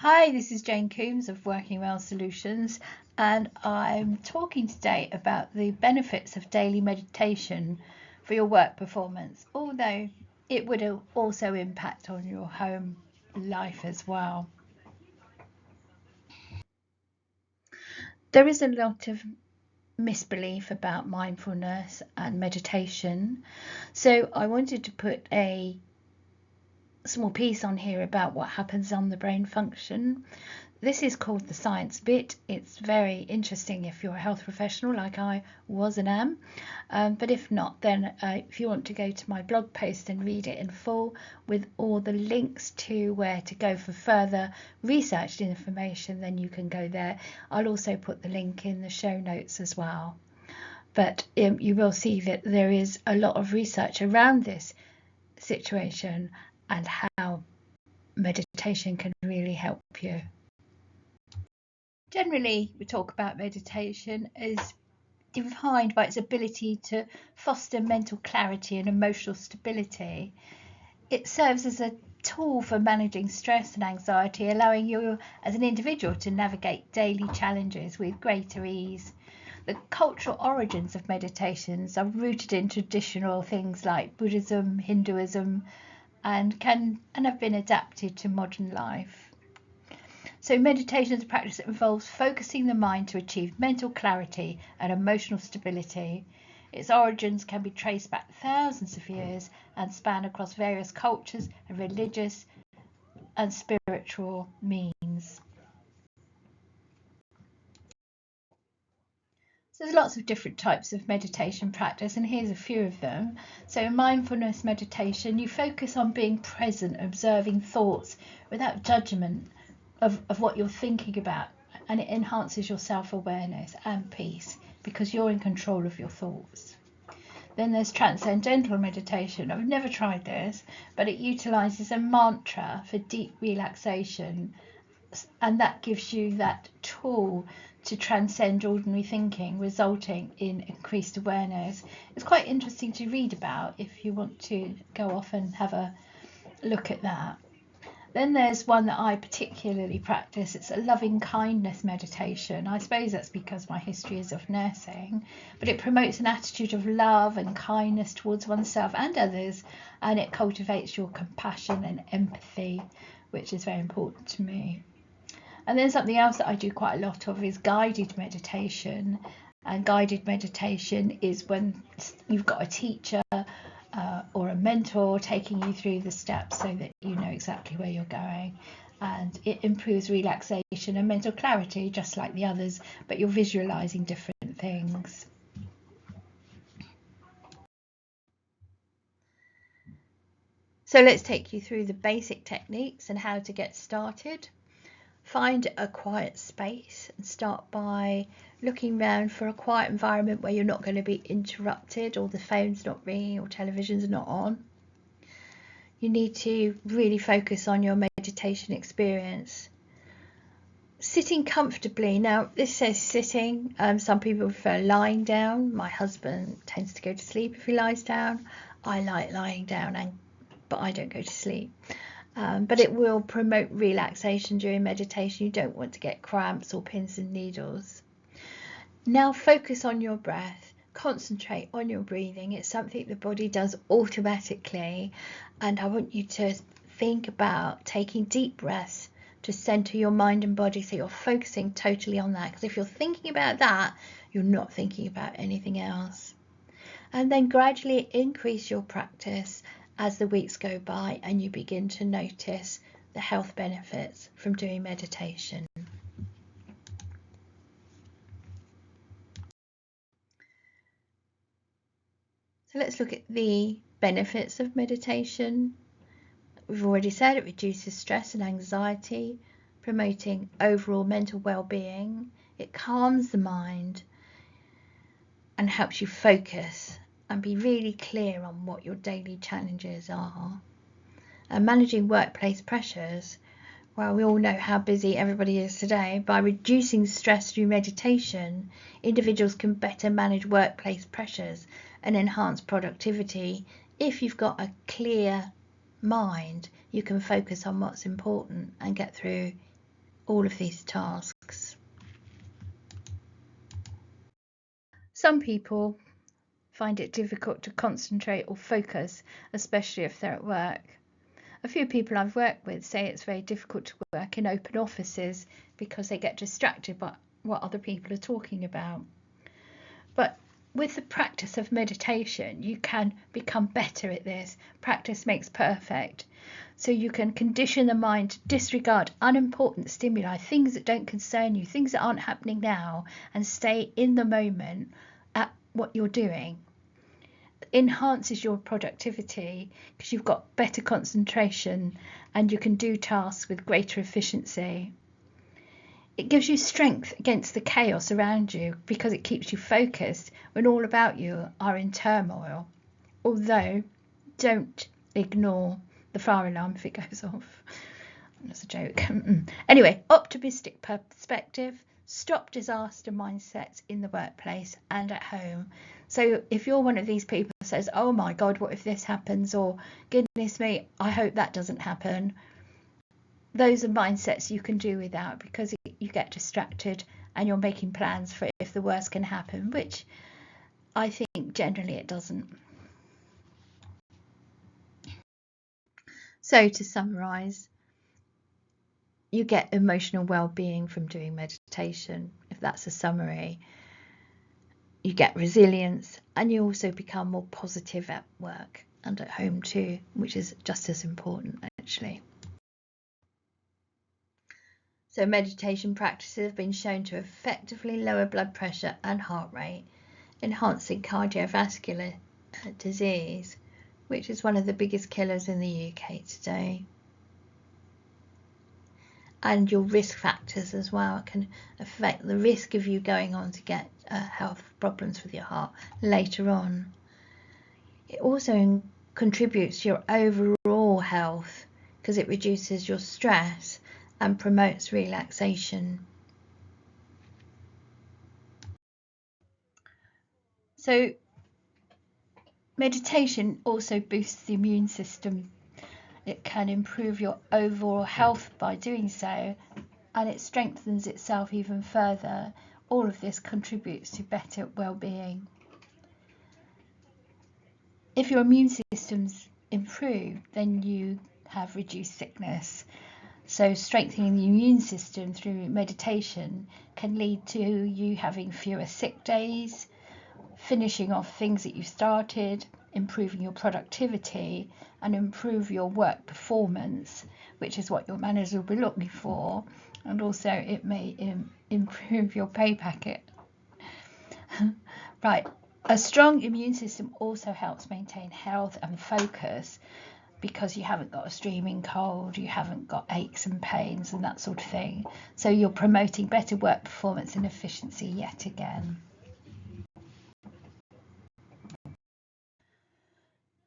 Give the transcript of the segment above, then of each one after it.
Hi, this is Jane Coombs of Working Well Solutions, and I'm talking today about the benefits of daily meditation for your work performance, although it would also impact on your home life as well. There is a lot of misbelief about mindfulness and meditation, so I wanted to put a small piece on here about what happens on the brain function. This is called the science bit. It's very interesting if you're a health professional like I was and am, but if not, then if you want to go to my blog post and read it in full with all the links to where to go for further researched information, then you can go there. I'll also put the link in the show notes as well. But you will see that there is a lot of research around this situation and how meditation can really help you. Generally, we talk about meditation as defined by its ability to foster mental clarity and emotional stability. It serves as a tool for managing stress and anxiety, allowing you as an individual to navigate daily challenges with greater ease. The cultural origins of meditations are rooted in traditional things like Buddhism, Hinduism, and have been adapted to modern life. So meditation is a practice that involves focusing the mind to achieve mental clarity and emotional stability. Its origins can be traced back thousands of years and span across various cultures and religious and spiritual means. So there's lots of different types of meditation practice, and here's a few of them. So in mindfulness meditation, you focus on being present, observing thoughts without judgment of what you're thinking about, and it enhances your self-awareness and peace because you're in control of your thoughts. Then there's transcendental meditation. I've never tried this, but it utilizes a mantra for deep relaxation, and that gives you that tool to transcend ordinary thinking, resulting in increased awareness. It's quite interesting to read about if you want to go off and have a look at that. Then there's one that I particularly practice. It's a loving kindness meditation. I suppose that's because my history is of nursing, but it promotes an attitude of love and kindness towards oneself and others, and it cultivates your compassion and empathy, which is very important to me. And then something else that I do quite a lot of is guided meditation. And guided meditation is when you've got a teacher or a mentor taking you through the steps so that you know exactly where you're going. And it improves relaxation and mental clarity just like the others, but you're visualizing different things. So let's take you through the basic techniques and how to get started. Find a quiet space and start by looking around for a quiet environment where you're not going to be interrupted, or the phone's not ringing or television's not on. You need to really focus on your meditation experience. Sitting comfortably. Now this says sitting. Some people prefer lying down. My husband tends to go to sleep if he lies down. I like lying down, but I don't go to sleep. But it will promote relaxation during meditation. You don't want to get cramps or pins and needles. Now focus on your breath. Concentrate on your breathing. It's something the body does automatically, and I want you to think about taking deep breaths to center your mind and body, so you're focusing totally on that, because if you're thinking about that, you're not thinking about anything else. And then gradually increase your practice as the weeks go by and you begin to notice the health benefits from doing meditation. So let's look at the benefits of meditation. We've already said it reduces stress and anxiety, promoting overall mental well-being. It calms the mind and helps you focus and be really clear on what your daily challenges are. And managing workplace pressures. Well, we all know how busy everybody is today. By reducing stress through meditation, individuals can better manage workplace pressures and enhance productivity. If you've got a clear mind, you can focus on what's important and get through all of these tasks. Some people find it difficult to concentrate or focus, especially if they're at work. A few people I've worked with say it's very difficult to work in open offices because they get distracted by what other people are talking about. But with the practice of meditation, you can become better at this. Practice makes perfect. So you can condition the mind to disregard unimportant stimuli, things that don't concern you, things that aren't happening now, and stay in the moment at what you're doing. Enhances your productivity because you've got better concentration and you can do tasks with greater efficiency. It gives you strength against the chaos around you because it keeps you focused when all about you are in turmoil. Although, don't ignore the fire alarm if it goes off. That's a joke. Anyway, optimistic perspective. Stop disaster mindsets in the workplace and at home. So if you're one of these people who says, oh my God, what if this happens? Or goodness me, I hope that doesn't happen. Those are mindsets you can do without because you get distracted and you're making plans for if the worst can happen, which I think generally it doesn't. So to summarise, you get emotional well-being from doing meditation, if that's a summary. You get resilience and you also become more positive at work and at home too, which is just as important actually. So meditation practices have been shown to effectively lower blood pressure and heart rate, enhancing cardiovascular disease, which is one of the biggest killers in the UK today. And your risk factors as well. It can affect the risk of you going on to get health problems with your heart later on. It also contributes to your overall health because it reduces your stress and promotes relaxation. So meditation also boosts the immune system. It can improve your overall health by doing so, and it strengthens itself even further. All of this contributes to better well-being. If your immune system's improved, then you have reduced sickness. So strengthening the immune system through meditation can lead to you having fewer sick days, finishing off things that you started, improving your productivity and improve your work performance, which is what your managers will be looking for, and also it may improve your pay packet. Right, a strong immune system also helps maintain health and focus because you haven't got a streaming cold, you haven't got aches and pains and that sort of thing. So you're promoting better work performance and efficiency yet again.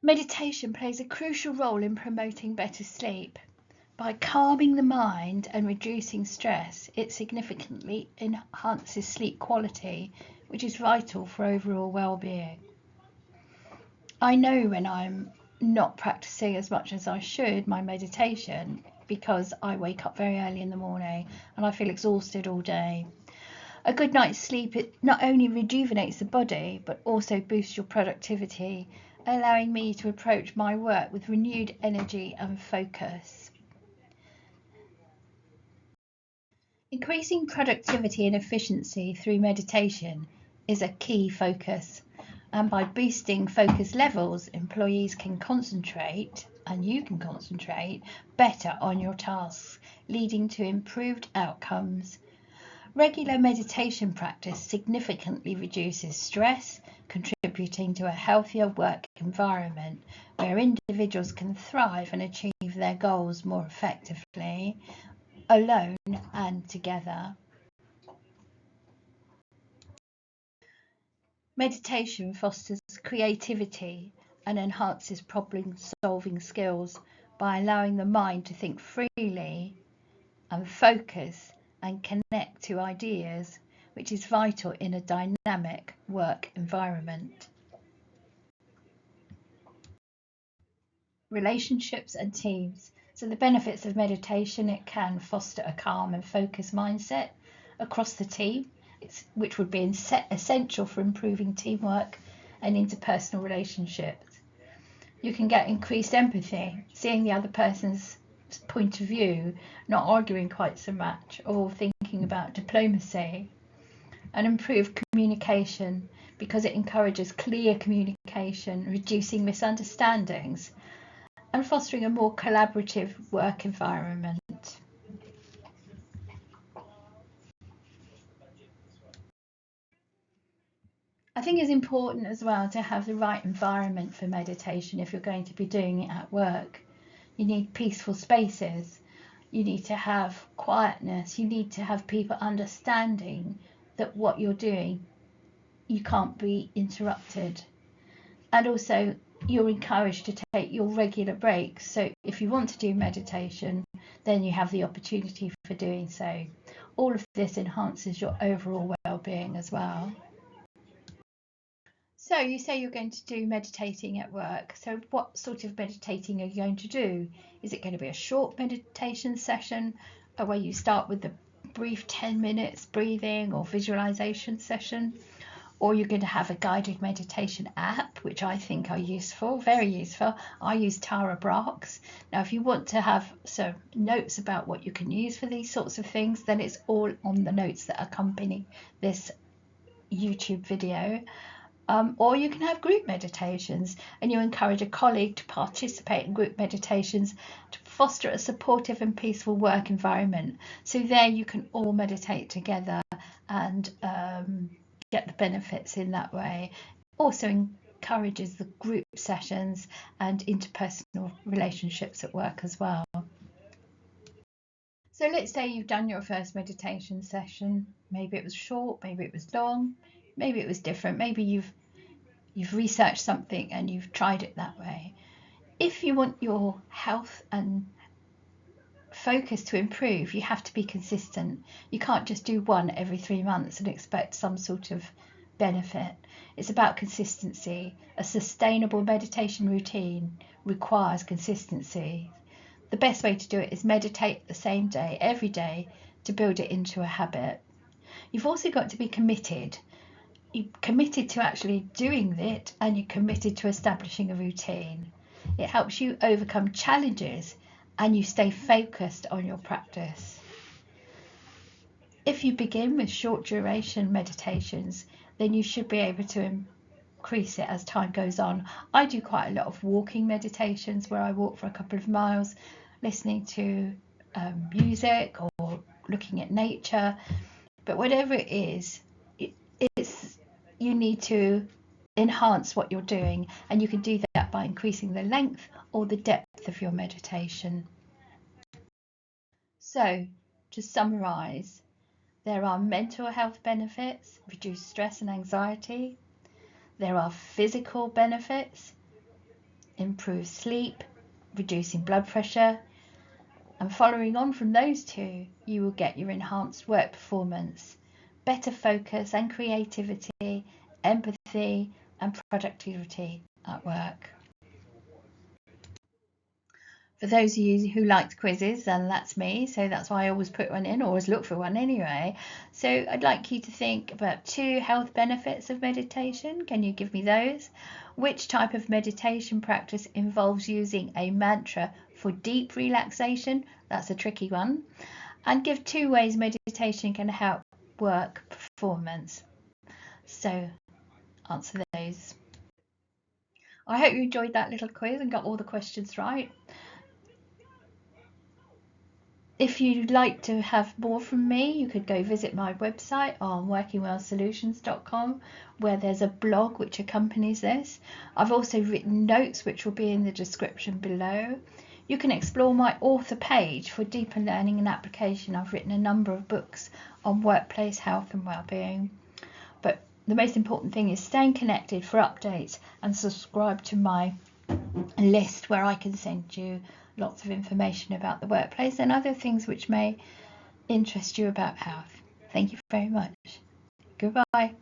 Meditation plays a crucial role in promoting better sleep. By calming the mind and reducing stress, it significantly enhances sleep quality, which is vital for overall well-being. I know when I'm not practicing as much as I should my meditation because I wake up very early in the morning and I feel exhausted all day. A good night's sleep, it not only rejuvenates the body but also boosts your productivity, allowing me to approach my work with renewed energy and focus. Increasing productivity and efficiency through meditation is a key focus, and by boosting focus levels, employees can concentrate, and you can concentrate better on your tasks, leading to improved outcomes. Regular meditation practice significantly reduces stress, contributing to a healthier work environment where individuals can thrive and achieve their goals more effectively, alone and together. Meditation fosters creativity and enhances problem-solving skills by allowing the mind to think freely and focus and connect to ideas, which is vital in a dynamic work environment. Relationships and teams. So the benefits of meditation: it can foster a calm and focused mindset across the team, which would be essential for improving teamwork and interpersonal relationships. You can get increased empathy, seeing the other person's point of view, not arguing quite so much, or thinking about diplomacy. And improved communication, because it encourages clear communication, reducing misunderstandings, and fostering a more collaborative work environment. I think it's important as well to have the right environment for meditation if you're going to be doing it at work. You need peaceful spaces, you need to have quietness, you need to have people understanding that what you're doing, you can't be interrupted. And also, you're encouraged to take your regular breaks. So if you want to do meditation, then you have the opportunity for doing so. All of this enhances your overall well-being as well. So you say you're going to do meditating at work. So what sort of meditating are you going to do? Is it going to be a short meditation session where you start with the brief 10 minutes breathing or visualization session? Or you're going to have a guided meditation app, which I think are useful, very useful. I use Tara Brach's. Now, if you want to have some notes about what you can use for these sorts of things, then it's all on the notes that accompany this YouTube video. Or you can have group meditations, and you encourage a colleague to participate in group meditations to foster a supportive and peaceful work environment. So there you can all meditate together and get the benefits in that way. Also encourages the group sessions and interpersonal relationships at work as well. So let's say you've done your first meditation session. Maybe it was short, maybe it was long, maybe it was different. Maybe you've researched something and you've tried it that way. If you want your health and focus to improve, you have to be consistent. You can't just do one every 3 months and expect some sort of benefit. It's about consistency. A sustainable meditation routine requires consistency. The best way to do it is meditate the same day every day to build it into a habit. You've also got to be committed. You're committed to actually doing it, and you're committed to establishing a routine. It helps you overcome challenges and you stay focused on your practice. If you begin with short duration meditations, then you should be able to increase it as time goes on. I do quite a lot of walking meditations where I walk for a couple of miles, listening to music or looking at nature. But whatever it is, you need to enhance what you're doing, and you can do that by increasing the length or the depth of your meditation. So, to summarize, there are mental health benefits, reduce stress and anxiety. There are physical benefits, improve sleep, reducing blood pressure. And following on from those two, you will get your enhanced work performance, better focus and creativity, empathy and productivity at work. For those of you who liked quizzes, and that's me, so that's why I always put one in, or always look for one anyway. So I'd like you to think about 2 health benefits of meditation. Can you give me those? Which type of meditation practice involves using a mantra for deep relaxation? That's a tricky one. And give 2 ways meditation can help work performance. So answer those. I hope you enjoyed that little quiz and got all the questions right. If you'd like to have more from me, you could go visit my website on workingwellsolutions.com, where there's a blog which accompanies this. I've also written notes which will be in the description below. You can explore my author page for deeper learning and application. I've written a number of books on workplace health and well-being. But the most important thing is staying connected for updates and subscribe to my list where I can send you lots of information about the workplace and other things which may interest you about health. Thank you very much. Goodbye.